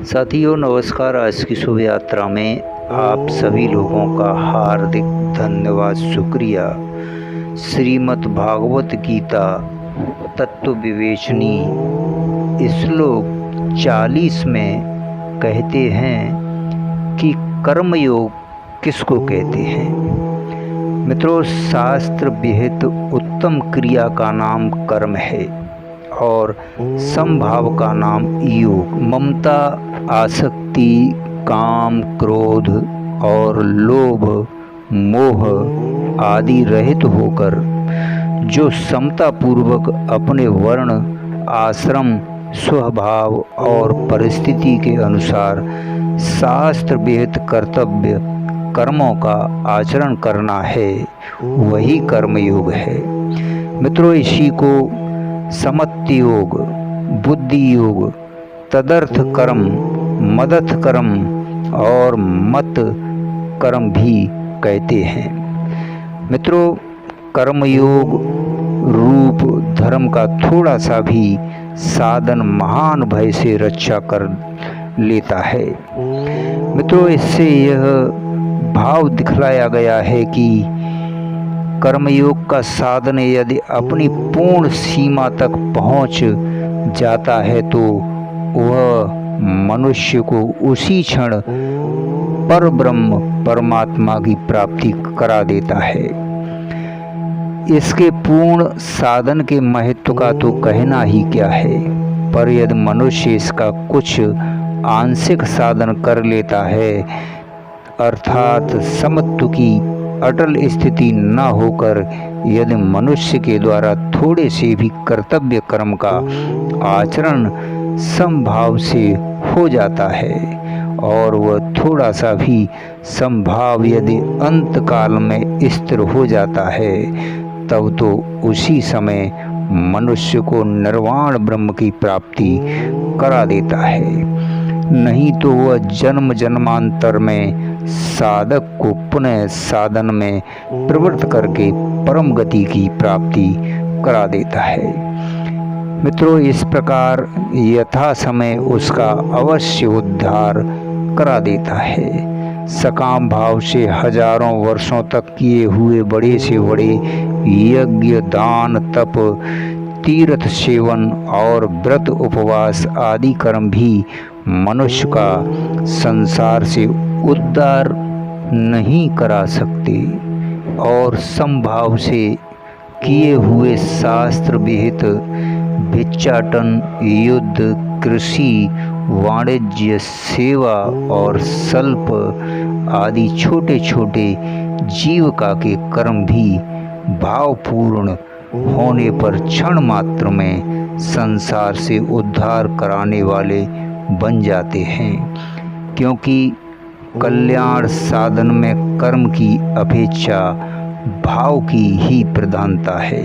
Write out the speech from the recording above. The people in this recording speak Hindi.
साथियों नमस्कार। आज की शुभ यात्रा में आप सभी लोगों का हार्दिक धन्यवाद, शुक्रिया। श्रीमद् भागवत गीता तत्व विवेचनी श्लोक 40 में कहते हैं कि कर्मयोग किसको कहते हैं। मित्रों, शास्त्र विहित उत्तम क्रिया का नाम कर्म है और समभाव का नाम योग। ममता, आसक्ति, काम, क्रोध और लोभ, मोह आदि रहित होकर जो समता पूर्वक अपने वर्ण, आश्रम, स्वभाव और परिस्थिति के अनुसार शास्त्र विहित कर्तव्य कर्मों का आचरण करना है, वही कर्मयोग है। मित्रों, इसी को समत्ति योग, बुद्धि योग, तदर्थ कर्म, मदथ कर्म और मत कर्म भी कहते हैं। मित्रों, कर्मयोग रूप धर्म का थोड़ा सा भी साधन महान भय से रक्षा कर लेता है। मित्रों, इससे यह भाव दिखलाया गया है कि कर्मयोग का साधन यदि अपनी पूर्ण सीमा तक पहुंच जाता है तो वह मनुष्य को उसी क्षण परब्रह्म परमात्मा की प्राप्ति करा देता है। इसके पूर्ण साधन के महत्व का तो कहना ही क्या है, पर यदि मनुष्य इसका कुछ आंशिक साधन कर लेता है, अर्थात समत्व की अटल स्थिति न होकर यदि मनुष्य के द्वारा थोड़े से भी कर्तव्य कर्म का आचरण समभाव से हो जाता है और वह थोड़ा सा भी समभाव यदि अंत काल में स्थिर हो जाता है, तब तो उसी समय मनुष्य को निर्वाण ब्रह्म की प्राप्ति करा देता है। नहीं तो वह जन्म जन्मांतर में साधक को पुनः साधन में प्रवृत्त करके परम गति की प्राप्ति करा देता है। मित्रों, इस प्रकार यथा समय उसका अवश्य उद्धार करा देता है। सकाम भाव से हजारों वर्षों तक किए हुए बड़े से बड़े यज्ञ, दान, तप, तीर्थ सेवन और व्रत उपवास आदि कर्म भी मनुष्य का संसार से उद्धार नहीं करा सकते और समभाव से किए हुए शास्त्र विहित भिक्षाटन, युद्ध, कृषि, वाणिज्य, सेवा और सल्प आदि छोटे छोटे जीविका के कर्म भी भावपूर्ण होने पर क्षण मात्र में संसार से उद्धार कराने वाले बन जाते हैं, क्योंकि कल्याण साधन में कर्म की अपेक्षा भाव की ही प्रधानता है।